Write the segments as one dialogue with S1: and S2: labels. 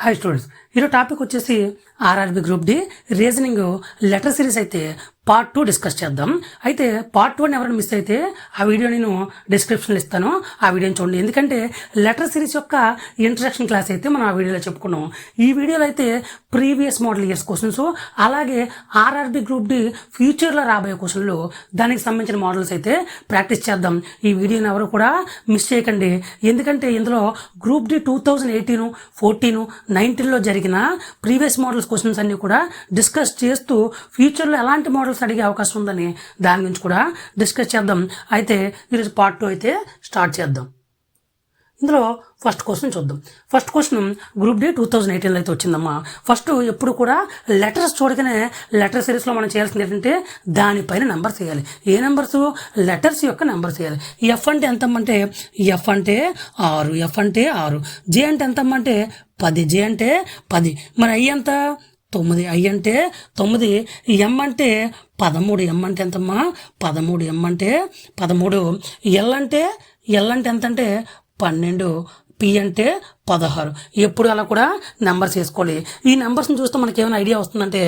S1: Hi students, ఈరోజు topic వచ్చేసి RRB group D reasoning letter series అయితే పార్ట్ 2 డిస్కస్ చేద్దాం. అయితే పార్ట్ 1 ఎవరైనా మిస్ అయితే ఆ వీడియో నేను డిస్క్రిప్షన్లో ఇస్తాను, ఆ వీడియోని చూడండి. ఎందుకంటే లెటర్ సిరీస్ యొక్క ఇంట్రడక్షన్ క్లాస్ అయితే మనం ఆ వీడియోలో చెప్పుకున్నాం. ఈ వీడియోలో అయితే ప్రీవియస్ మోడల్ ఇయర్స్ క్వశ్చన్స్, అలాగే ఆర్ఆర్బి గ్రూప్ డి ఫ్యూచర్లో రాబోయే క్వశ్చన్లు, దానికి సంబంధించిన మోడల్స్ అయితే ప్రాక్టీస్ చేద్దాం. ఈ వీడియోని ఎవరు కూడా మిస్ చేయకండి. ఎందుకంటే ఇందులో గ్రూప్ డి 2018, 14, 19లో జరిగిన ప్రీవియస్ మోడల్స్ క్వశ్చన్స్ అన్ని కూడా డిస్కస్ చేస్తూ ఫ్యూచర్లో ఎలాంటి మోడల్స్ అడిగే అవకాశం ఉందని దాని గురించి కూడా డిస్కస్ చేద్దాం. అయితే ఈరోజు పార్ట్ 2 అయితే స్టార్ట్ చేద్దాం. ఇందులో ఫస్ట్ క్వశ్చన్ చూద్దాం. ఫస్ట్ క్వశ్చన్ గ్రూప్ డి 2018లో అయితే వచ్చిందమ్మా. ఫస్ట్ ఎప్పుడు కూడా లెటర్స్ చూడగానే లెటర్ సిరీస్లో మనం చేయాల్సింది ఏంటంటే దానిపైన నెంబర్స్ వేయాలి. ఏ నెంబర్స్? లెటర్స్ యొక్క నెంబర్స్ వేయాలి. ఎఫ్ అంటే ఎంతమ్మంటే ఎఫ్ అంటే 6, ఎఫ్ అంటే 6. జే అంటే ఎంతమ్మంటే 10, జే అంటే 10. మరి ఐ ఎంత? 9, ఐ అంటే 9. ఎం అంటే 13, ఎం అంటే ఎంతమ్మా? 13, ఎం అంటే 13. ఎల్ అంటే ఎంతంటే 12, పి అంటే 16. ఎప్పుడు అలా కూడా నెంబర్స్ వేసుకోవాలి. ఈ నెంబర్స్ని చూస్తే మనకి ఏమైనా ఐడియా వస్తుందంటే,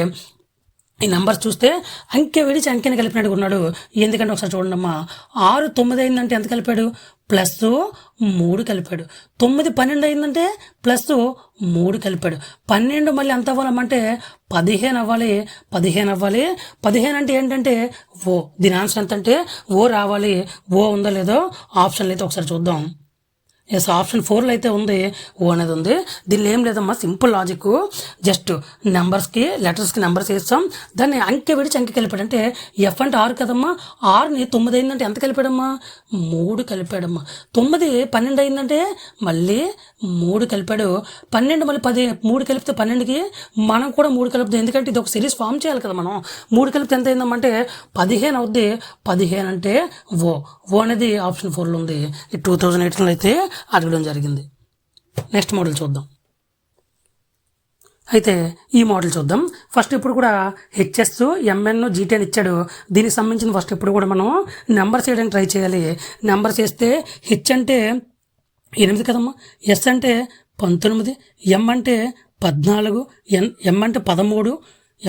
S1: ఈ నెంబర్స్ చూస్తే అంకె విడిచి అంకెని కలిపినట్టుగా ఉన్నాడు. ఎందుకంటే ఒకసారి చూడండి అమ్మా, 6 9 అయిందంటే ఎంత కలిపాడు? +3 కలిపాడు. 9 12 అయిందంటే +3 కలిపాడు. 12 మళ్ళీ ఎంత అవ్వాలమ్మంటే 15 అవ్వాలి. 15 అంటే ఏంటంటే ఓ. దీని ఆన్సర్ ఎంత అంటే ఓ రావాలి. ఓ ఉందో లేదో ఆప్షన్లు అయితే ఒకసారి చూద్దాం. ఎస్, ఆప్షన్ 4లో అయితే ఉంది, ఓ అనేది ఉంది. దీనిలో ఏం లేదమ్మా, సింపుల్ లాజిక్. జస్ట్ నెంబర్స్కి లెటర్స్కి నెంబర్స్ వేస్తాం, దాన్ని అంకె విడిచి అంకె కలిపాడు. అంటే ఎఫ్ అంటే 6 కదమ్మా, 6ని 9 అయిందంటే ఎంత కలిపాడమ్మా? 3 కలిపాడమ్మా. 9 12 అయిందంటే మళ్ళీ 3 కలిపాడు. 12 మళ్ళీ 10, 3 కలిపితే 12కి మనం కూడా 3 కలుపుతాం. ఎందుకంటే ఇది ఒక సిరీస్ ఫామ్ చేయాలి కదా మనం. 3 కలిపితే ఎంత అయిందమ్మంటే 15 అవుద్ది. 15 అంటే ఓ అనేది ఆప్షన్ 4లో ఉంది. 2018లో అయితే అడగడం జరిగింది. నెక్స్ట్ మోడల్ చూద్దాం. అయితే ఈ మోడల్ చూద్దాం. ఫస్ట్ ఇప్పుడు కూడా హెచ్ఎస్, ఎంఎన్, జీటీ అని ఇచ్చాడు. దీనికి సంబంధించిన ఫస్ట్ ఇప్పుడు కూడా మనం నెంబర్స్ వేయడానికి ట్రై చేయాలి. నెంబర్స్ వేస్తే హెచ్ అంటే 8 కదమ్మా, ఎస్ అంటే 19, ఎం అంటే 14, ఎం అంటే 13,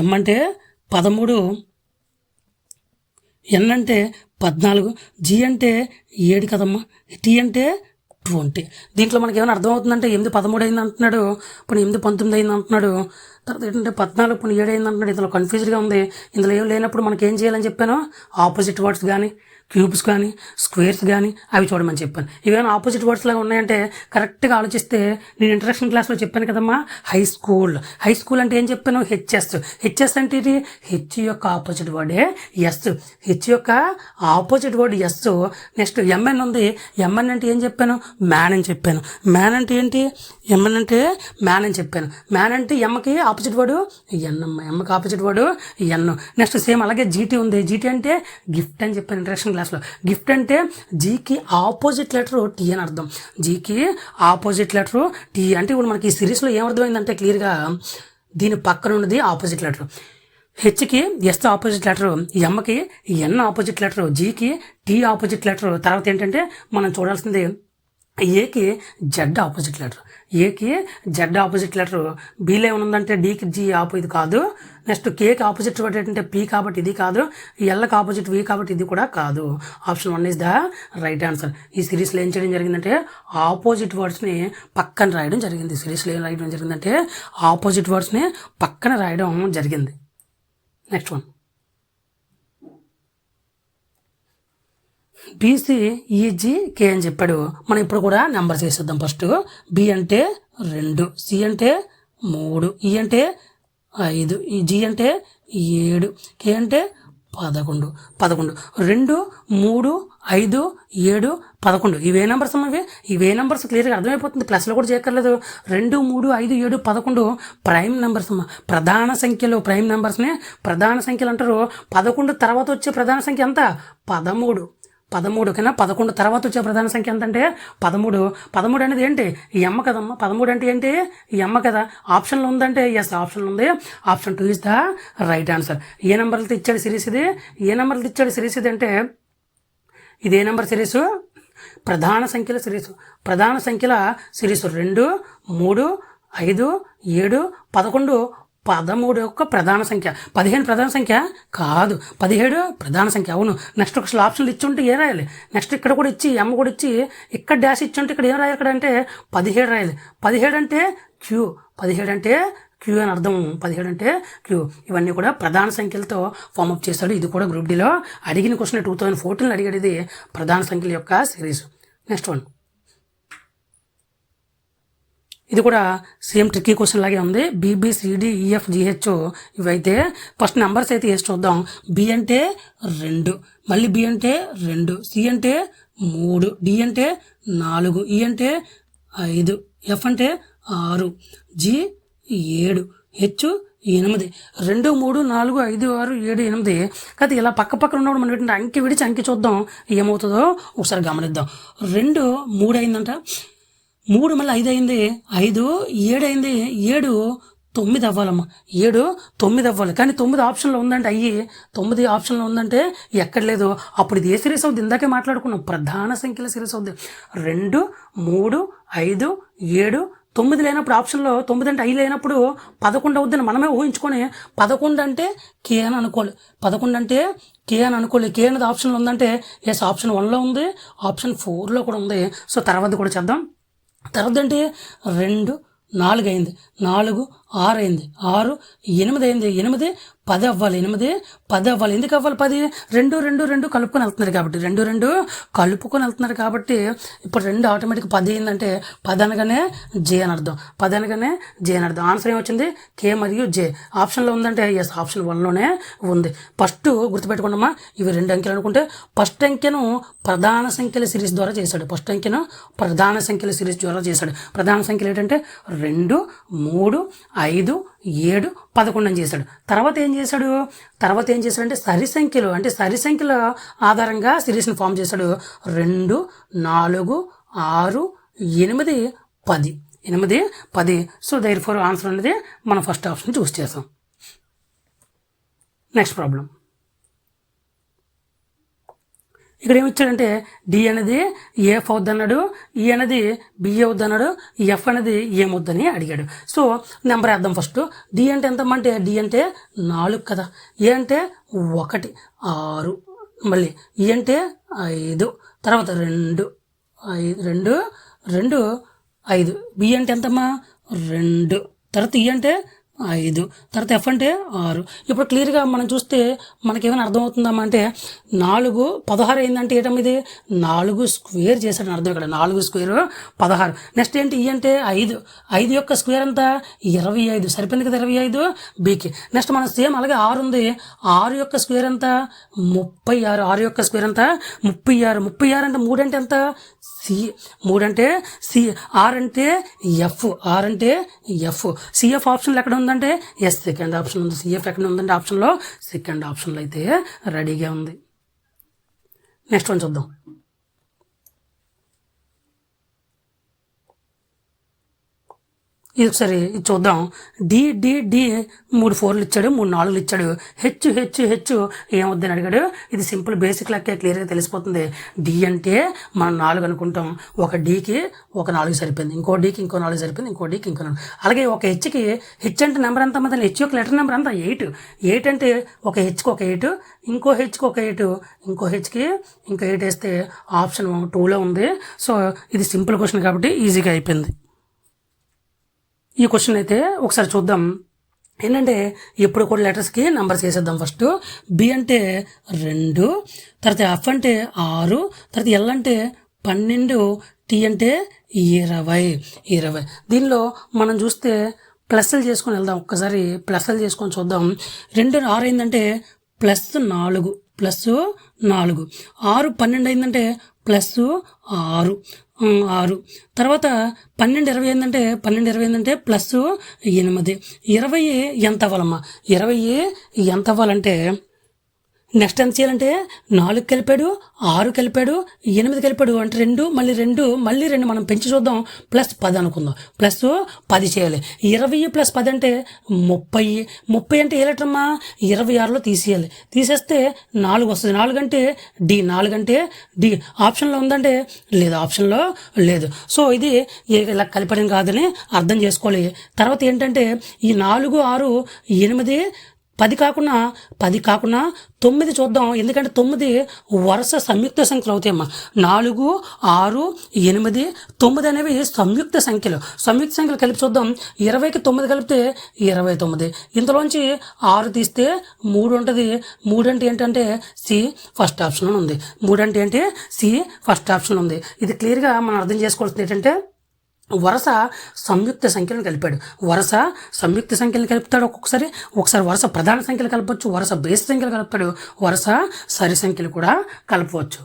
S1: ఎం అంటే 13, ఎన్ అంటే 14, జీ అంటే 7 కదమ్మా, టీ అంటే 20. దీంట్లో మనకి ఏమైనా అర్థమవుతుందంటే 8 13 అయింది అంటున్నాడు, ఇప్పుడు 8 19 అయింది అంటున్నాడు. తర్వాత ఏంటంటే 14 ఇప్పుడు 7 అయింది అంటున్నాడు. ఇందులో కన్ఫ్యూజ్గా ఉంది. ఇందులో ఏం లేనప్పుడు మనకి ఏం చేయాలని చెప్పాను? ఆపోజిట్ వర్డ్స్ కానీ, క్యూబ్స్ కానీ, స్క్వేర్స్ కానీ అవి చూడమని చెప్పాను. ఇవేమైనా ఆపోజిట్ వర్డ్స్ లాగా ఉన్నాయంటే కరెక్ట్గా ఆలోచిస్తే నేను ఇంట్రడక్షన్ క్లాస్లో చెప్పాను కదమ్మా, హై స్కూల్ అంటే ఏం చెప్పాను? హెచ్ఎస్ అంటే ఇది హెచ్ యొక్క ఆపోజిట్ వర్డే ఎస్. హెచ్ యొక్క opposite word S. Next MN ఉంది. ఎంఎన్ అంటే ఏం చెప్పాను? మ్యాన్ అని చెప్పాను. మ్యాన్ అంటే ఏంటి? ఎంఎన్ అంటే మ్యాన్ అని చెప్పాను. మ్యాన్ అంటే ఎమ్మకి ఆపోజిట్ వర్డు ఎన్ అమ్మ, ఎమ్మకి ఆపోజిట్ వర్డు ఎన్. నెక్స్ట్ సేమ్ అలాగే జీటీ ఉంది. జీటీ అంటే గిఫ్ట్ అని చెప్పాను ఇంట్రడక్షన్ క్లాస్లో. గిఫ్ట్ అంటే జీకి ఆపోజిట్ లెటర్ టీ అని అర్థం. జీకి ఆపోజిట్ లెటర్ టీ అంటే ఇప్పుడు మనకి ఈ సిరీస్లో ఏమర్థమైందంటే క్లియర్గా దీని పక్కన ఉన్నది ఆపోజిట్ లెటర్. హెచ్కి ఎస్ ఆపోజిట్ లెటర్, ఎంకి ఎన్ ఆపోజిట్ లెటర్, జీకి టీ ఆపోజిట్ లెటర్. తర్వాత ఏంటంటే మనం చూడాల్సింది ఏకి జెడ్ ఆపోజిట్ లెటర్. ఏకి జెడ్ ఆపోజిట్ లెటర్. బీలో ఏమనుందంటే డీకి జీ ఇది కాదు. నెక్స్ట్ కేకి ఆపోజిట్ వర్డ్ ఏంటంటే పీ కాబట్టి ఇది కాదు. ఎల్కి ఆపోజిట్ వి కాబట్టి ఇది కూడా కాదు. Option 1 is the right answer. ఈ సిరీస్లో ఏం చేయడం జరిగిందంటే ఆపోజిట్ వర్డ్స్ని పక్కన రాయడం జరిగింది. సిరీస్లో ఏం రాయడం జరిగిందంటే ఆపోజిట్ వర్డ్స్ని పక్కన రాయడం జరిగింది. నెక్స్ట్ వన్, బీసీ ఈజీ కే అని చెప్పాడు. మనం ఇప్పుడు కూడా నెంబర్స్ వేసేద్దాం. ఫస్ట్ బి అంటే 2, సి అంటే 3, ఈ అంటే 5, ఈ జీ అంటే 7, కే అంటే 11. 2, 3, 5, 7, 11. ఇవే నెంబర్స్ అమ్మవి. ఇవే నెంబర్స్ క్లియర్గా అర్థమైపోతుంది. ప్లస్లో కూడా చేయక్కర్లేదు. 2, 3, 5, 7, 11 ప్రైమ్ నెంబర్స్ అమ్మ. ప్రధాన సంఖ్యలో ప్రైమ్ నెంబర్స్ని ప్రధాన సంఖ్యలు అంటారు. 11 తర్వాత వచ్చే ప్రధాన సంఖ్య ఎంత? 13. ఓకేనా? 11 తర్వాత వచ్చే ప్రధాన సంఖ్య ఎంత అంటే 13. 13 అనేది ఏంటి? ఎమ్మ కదమ్మా. 13 అంటే ఏంటి? ఎమ్మ కదా. ఆప్షన్లో ఉందంటే ఎస్, ఆప్షన్లో ఉంది. Option 2 is the right answer. ఏ నెంబర్లతో ఇచ్చాడు సిరీస్ ఇది? అంటే ఇది ఏ నెంబర్ సిరీసు? ప్రధాన సంఖ్యల సిరీసు. 2, 3, 5, 7, 11 13 యొక్క ప్రధాన సంఖ్య. 15 ప్రధాన సంఖ్య కాదు, 17 ప్రధాన సంఖ్య. అవును. నెక్స్ట్ ఒక ఆప్షన్లు ఇచ్చి ఉంటే ఏం రాయాలి? నెక్స్ట్ ఇక్కడ కూడా ఇచ్చి ఎమ్ కూడా ఇచ్చి ఇక్కడ డాష్ ఇచ్చి ఉంటే ఇక్కడ ఏం రాయాలి? ఇక్కడ అంటే 17 రాయాలి. 17 అంటే క్యూ, 17 అంటే క్యూ అని అర్థం. 17 అంటే క్యూ. ఇవన్నీ కూడా ప్రధాన సంఖ్యలతో ఫార్మప్ చేశాడు. ఇది కూడా గ్రూప్ డిలో అడిగిన క్వశ్చన్ 2014 అడిగాడు. ఇది ప్రధాన సంఖ్యల యొక్క సిరీస్. నెక్స్ట్ వన్, ఇది కూడా సేమ్ ట్రిక్కీ క్వశ్చన్ లాగే ఉంది. BBCDEFGH ఇవైతే ఫస్ట్ నెంబర్స్ అయితే వేసి చూద్దాం. బి అంటే 2, మళ్ళీ బి అంటే 2, సి అంటే 3, డి అంటే 4, ఈ అంటే 5, ఎఫ్ అంటే 6, జి 7, హెచ్ 8. 2, 3, 4, 5, 6, 7, 8. కాదు ఇలా పక్క పక్కన ఉన్నప్పుడు మనం ఏంటంటే అంకె విడిచి అంకె చూద్దాం ఏమవుతుందో ఒకసారి గమనిద్దాం. 2, 3 అయిందంట, 3 మళ్ళీ 5 అయింది, 5, 7 అయింది, 7 9 అవ్వాలమ్మా, 7 9 అవ్వాలి. కానీ 9 ఆప్షన్లో ఉందంటే 9 ఆప్షన్లో ఉందంటే ఎక్కడ లేదు. అప్పుడు ఇది ఏ సిరీస్ అవుద్ది? ఇందాకే మాట్లాడుకున్నాం, ప్రధాన సంఖ్యల సిరీస్ అవుద్ది. 2, 3, 5, 7, 9 లేనప్పుడు ఆప్షన్లో 9 అంటే 5 లేనప్పుడు 11 అవుద్దని మనమే ఊహించుకొని 11 అంటే కే అని అనుకోవాలి. 11 అంటే కే అని అనుకోవాలి. కే అనేది ఆప్షన్లో ఉందంటే ఎస్, ఆప్షన్ 1లో ఉంది, ఆప్షన్ 4లో కూడా ఉంది. సో తర్వాత కూడా చేద్దాం. తర్వాత అంటే 2, 4 అయింది, 4, 6 అయింది, 6, 8 అయింది, 8, 10 అవ్వాలి, 8, 10 అవ్వాలి. ఎందుకు అవ్వాలి 10? 2, 2, 2 కలుపుకొని వెళ్తున్నారు కాబట్టి, 2, 2 కలుపుకొని వెళ్తున్నారు కాబట్టి ఇప్పుడు 2 ఆటోమేటిక్ 10 అయిందంటే 10 అనగానే జే అని అర్థం, 10 అనగానే జే అని అర్థం. ఆన్సర్ ఏమొచ్చింది? కే మరియు జే. ఆప్షన్లో ఉందంటే ఎస్, ఆప్షన్ 1లోనే ఉంది. ఫస్ట్ గుర్తుపెట్టుకున్నామా, ఇవి 2 అంకెలు అనుకుంటే ఫస్ట్ అంకెను ప్రధాన సంఖ్యల సిరీస్ ద్వారా చేశాడు. ఫస్ట్ అంకెను ప్రధాన సంఖ్యల సిరీస్ ద్వారా చేశాడు. ప్రధాన సంఖ్యలు ఏంటంటే 2, 3, 5, 7, 11 అని చేశాడు. తర్వాత ఏం చేశాడంటే సరి సంఖ్యల ఆధారంగా సిరీస్ని ఫామ్ చేశాడు. 2, 4, 6, 8, 10. 8, 10. సో దెర్ ఫోర్ ఆన్సర్ అనేది మనం ఫస్ట్ ఆప్షన్ చూస్ చేసాం. నెక్స్ట్ ప్రాబ్లం, ఇక్కడ ఏమిచ్చాడంటే డి అనేది ఏఫ్ అవుద్ది అన్నాడు, ఈ అనేది బి అవుద్ది అన్నాడు, ఎఫ్ అనేది ఏమవుద్దని అడిగాడు. సో నెంబర్ వేద్దాం ఫస్ట్. డి అంటే ఎంతమ్మా అంటే డి అంటే 4 కదా, ఏ అంటే 1, 6, మళ్ళీ ఈ అంటే 5, తర్వాత 2, 5, బి అంటే ఎంతమ్మా 2, తర్వాత ఈ అంటే 5, తర్వాత ఎఫ్ అంటే 6. ఇప్పుడు క్లియర్గా మనం చూస్తే మనకేమైనా అర్థమవుతుందమ్మా అంటే 4, 16 అయిందంటే ఏటమ్మా ఇది 4 స్క్వేర్ చేశాడని అర్థం. ఇక్కడ 4 స్క్వేర్ 16. నెక్స్ట్ ఏంటి? ఈ అంటే 5 యొక్క స్క్వేర్ అంతా 25, సరిపోయింది కదా 25 బీకి. నెక్స్ట్ మనం సేమ్ అలాగే 6 ఉంది, 6 యొక్క స్క్వేర్ అంతా 36, 6 యొక్క స్క్వేర్ అంతా 36 అంటే 3 అంటే ఎంత? సి. 3 అంటే సి, ఆర్ అంటే ఎఫ్, సిఎఫ్ ఆప్షన్లో ఎక్కడ ఉందంటే ఎస్, సెకండ్ ఆప్షన్ ఉంది. సిఎఫ్ ఎక్కడ ఉందంటే ఆప్షన్లో సెకండ్ ఆప్షన్లో అయితే రెడీగా ఉంది. నెక్స్ట్ వన్ చూద్దాం. ఇది ఒకసారి చూద్దాం. డి 3 4లు ఇచ్చాడు, 3 4లు ఇచ్చాడు. హెచ్ ఏమవుద్దని అడిగాడు. ఇది సింపుల్ బేసిక్ లెక్కే క్లియర్గా తెలిసిపోతుంది. డి అంటే మనం 4 అనుకుంటాం, ఒక డీకి ఒక 4 సరిపోయింది, ఇంకో డీకి ఇంకో 4 సరిపోయింది, ఇంకో డీకి ఇంకో 4. అలాగే ఒక హెచ్కి హెచ్ అంటే నెంబర్ ఎంత మరి హెచ్ యొక్క లెటర్ నెంబర్ అంతా 8 అంటే ఒక హెచ్కి ఒక 8, ఇంకో హెచ్కి ఒక 8, ఇంకో హెచ్కి ఇంకో 8 వేస్తే ఆప్షన్ 2లో ఉంది. సో ఇది సింపుల్ క్వశ్చన్ కాబట్టి ఈజీగా అయిపోయింది. ఈ క్వశ్చన్ అయితే ఒకసారి చూద్దాం. ఏంటంటే ఎప్పుడు కూడా లెటర్స్కి నెంబర్స్ వేసేద్దాం. ఫస్ట్ బి అంటే 2, తర్వాత ఎఫ్ అంటే 6, తర్వాత ఎల్ అంటే 12, టీ అంటే 20. దీనిలో మనం చూస్తే ప్లస్లు చేసుకొని వెళ్దాం. ఒక్కసారి ప్లస్లు చేసుకొని చూద్దాం. 2 6 అయిందంటే +4, +4, 6 12 అయిందంటే +6, తర్వాత 12 20 అయిందంటే +8. 20 ఎంత అవ్వాలమ్మా? 20 ఎంత అవ్వాలంటే నెక్స్ట్ ఎంత చేయాలంటే 4 కలిపాడు, 6 కలిపాడు, 8 కలిపాడు అంటే 2 మళ్ళీ 2 మళ్ళీ 2 మనం పెంచి చూద్దాం, ప్లస్ 10 అనుకుందాం, ప్లస్ 10 చేయాలి. 20 ప్లస్ 10 అంటే 30. 30 అంటే ఏ లెటర్ అమ్మా? 26లో తీసేయాలి. తీసేస్తే 4 వస్తుంది. 4 అంటే డి. 4 అంటే డి. ఆప్షన్లో ఉందంటే లేదు, ఆప్షన్లో లేదు. సో ఇది ఇలా కలిపడం కాదని అర్థం చేసుకోవాలి. తర్వాత ఏంటంటే ఈ 4, 6, 8, 10 కాకుండా 9 చూద్దాం. ఎందుకంటే 9 వరుస సంయుక్త సంఖ్యలు అవుతాయమ్మా. 4, 6, 8, 9 అనేవి సంయుక్త సంఖ్యలు. సంయుక్త సంఖ్యలు కలిపి చూద్దాం. 20కి 9 కలిపితే 29. ఇంతలోంచి 6 తీస్తే 3 ఉంటుంది. 3 అంటే ఏంటంటే సి ఫస్ట్ ఆప్షన్ ఉంది. 3 అంటే ఏంటి? సి ఫస్ట్ ఆప్షన్ ఉంది. ఇది క్లియర్గా మనం అర్థం చేసుకోవాల్సింది ఏంటంటే వరుస సంయుక్త సంఖ్యలను కలిపాడు. వరుస సంయుక్త సంఖ్యలను కలుపుతాడు ఒకసారి వరుస ప్రధాన సంఖ్యలు కలపవచ్చు, వరుస బేస్ సంఖ్యలు కలుపుతాడు, వరుస సరి సంఖ్యలు కూడా కలపవచ్చు.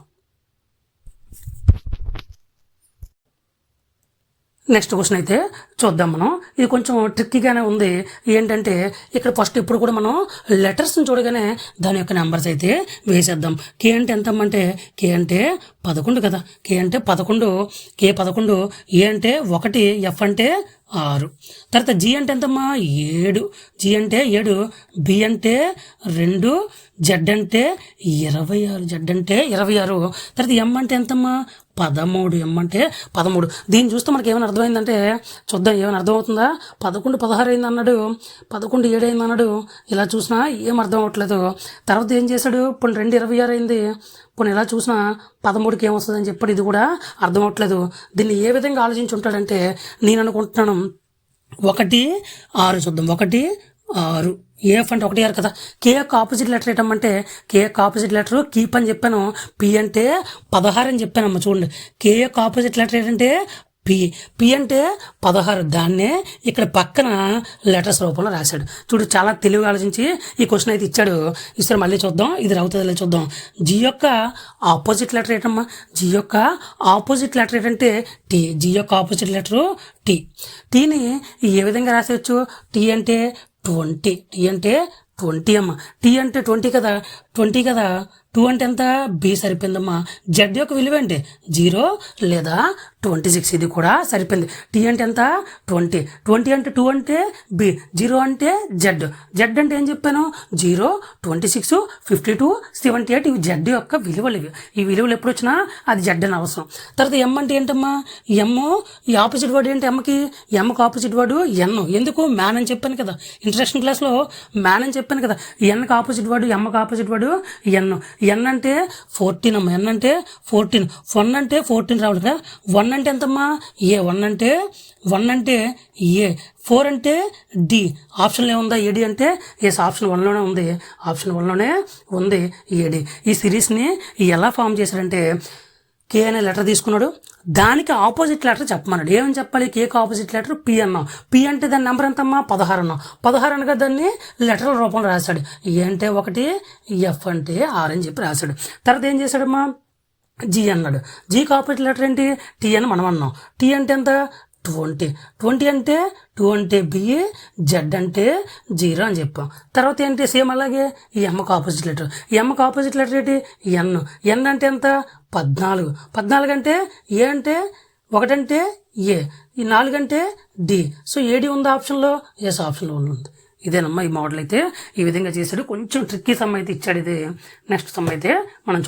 S1: నెక్స్ట్ క్వశ్చన్ అయితే చూద్దాం మనం. ఇది కొంచెం ట్రిక్కీగానే ఉంది. ఏంటంటే ఇక్కడ ఫస్ట్ ఇప్పుడు కూడా మనం లెటర్స్ని చూడగానే దాని యొక్క నెంబర్స్ అయితే వేసేద్దాం. కే అంటే ఎంత అంటే కే అంటే 11 కదా. కే అంటే 11, కే 11, ఏ అంటే 1, ఎఫ్ అంటే 6. తర్వాత జీ అంటే ఎంతమ్మా? 7. జీ అంటే 7, బి అంటే 2, జెడ్ అంటే 26. జెడ్ అంటే 26. తర్వాత ఎం అంటే ఎంతమ్మా? 13. ఎం అంటే 13. దీన్ని చూస్తే మనకి ఏమైనా అర్థమైందంటే చూద్దాం, ఏమైనా అర్థమవుతుందా? 11, 16 అయింది అన్నాడు, 11, 7 అయింది అన్నాడు. ఇలా చూసినా ఏం అర్థం అవ్వట్లేదు. తర్వాత ఏం చేశాడు? ఇప్పుడు 2, 26 అయింది. ఇప్పుడు ఇలా చూసినా 13కి ఏమొస్తుందని చెప్పాడు. ఇది కూడా అర్థం అవ్వట్లేదు. దీన్ని ఏ విధంగా ఆలోచించి ఉంటాడంటే నేను అనుకుంటున్నాను 1, 6 చూద్దాం. 1, 6. ఏఎఫ్ అంటే 1, 6 కదా. కే యొక్క ఆపోజిట్ లెటర్ ఏంటమ్మంటే కే యొక్క ఆపోజిట్ లెటర్ కీప్ అని చెప్పాను. పి అంటే 16 అని చెప్పానమ్మ. చూడండి, కే యొక్క ఆపోజిట్ లెటర్ ఏంటంటే పి. పి అంటే 16. దాన్నే ఇక్కడ పక్కన లెటర్స్ రూపంలో రాశాడు. చూడు, చాలా తెలివిగా ఆలోచించి ఈ క్వశ్చన్ అయితే ఇచ్చాడు. ఈసారి మళ్ళీ చూద్దాం, ఇది అవుతుందో చూద్దాం. జీ యొక్క ఆపోజిట్ లెటర్ ఏంటమ్మా? జీ యొక్క ఆపోజిట్ లెటర్ ఏంటంటే టీ. జీ యొక్క ఆపోజిట్ లెటరు టీ. టీని ఏ విధంగా రాసేయచ్చు? టీ అంటే 20. టీ అంటే 20 అమ్మ. టీ అంటే 20 కదా. 20 కదా. 2 అంటే ఎంత? బి సరిపోయిందమ్మా. జెడ్ యొక్క విలువ ఏంటి? 0 లేదా 26. ఇది కూడా సరిపోయింది. టీ అంటే ఎంత? 20. 20 అంటే 2 అంటే బి. 0 అంటే జెడ్. జెడ్ అంటే ఏం చెప్పాను? 0, 26, 52, 78. ఇవి జెడ్ యొక్క విలువలు. ఇవి ఈ విలువలు ఎప్పుడు వచ్చినా అది జెడ్ అని అవసరం. తర్వాత ఎం అంటే ఏంటమ్మా? ఎమ్ ఈ ఆపోజిట్ వర్డ్ ఏంటి? ఎమ్కి ఆపోజిట్ వర్డ్ ఎన్. ఎందుకు? మ్యాన్ అని చెప్పాను కదా. ఇంట్రడక్షన్ క్లాస్లో మ్యాన్ అని చెప్పాను కదా. ఎన్కి ఆపోజిట్ వర్డ్ ఎమ్కి ఆపోజిట్ వర్డ్ ఎన్. ఎన్ అంటే 14 అమ్మ. ఎన్ అంటే 14. 1 అంటే 14 రావడం కదా. 1 అంటే ఎంతమ్మా? ఏ. 1 అంటే ఏ. 4 అంటే డి. ఆప్షన్లో ఏముందా? ఏడి అంటే ఎస్, ఆప్షన్ 1లోనే ఉంది. ఆప్షన్ 1లోనే ఉంది ఏడి. ఈ సిరీస్ని ఎలా ఫామ్ చేశారంటే కే అనే లెటర్ తీసుకున్నాడు, దానికి ఆపోజిట్ లెటర్ చెప్పమన్నాడు. ఏమని చెప్పాలి? కేకి ఆపోజిట్ లెటర్ పి అన్నాం. పి అంటే దాని నెంబర్ ఎంతమ్మా? 16 అన్నాం. 16 అనగా దాన్ని లెటర్ రూపంలో రాశాడు. ఏ అంటే 1, ఎఫ్ అంటే 6 అని చెప్పి రాశాడు. తర్వాత ఏం చేశాడమ్మా? జీ అన్నాడు. జీకి ఆపోజిట్ లెటర్ ఏంటి? టీ అని మనం అన్నాం. టీ అంటే ఎంత? 20. 20 అంటే 2 అంటే బి, జెడ్ అంటే 0 అని చెప్పాం. తర్వాత ఏంటి? సేమ్ అలాగే ఈ ఎమ్మకు ఆపోజిట్ లెటర్. ఎమ్మకు ఆపోజిట్ లెటర్ ఏంటి? ఎన్. ఎన్ అంటే ఎంత? 14. 14 అంటే ఏ అంటే 1 అంటే ఏ, ఈ 4 అంటే డి. సో ఏడి ఉంది ఆప్షన్లో? ఎస్, ఆప్షన్లో ఉంది. ఇదేనమ్మా ఈ మోడల్ అయితే ఈ విధంగా చేశాడు. కొంచెం ట్రిక్కీ సమ్ అయితే ఇచ్చాడు. ఇది నెక్స్ట్ సమ్ అయితే మనం చూద్దాం.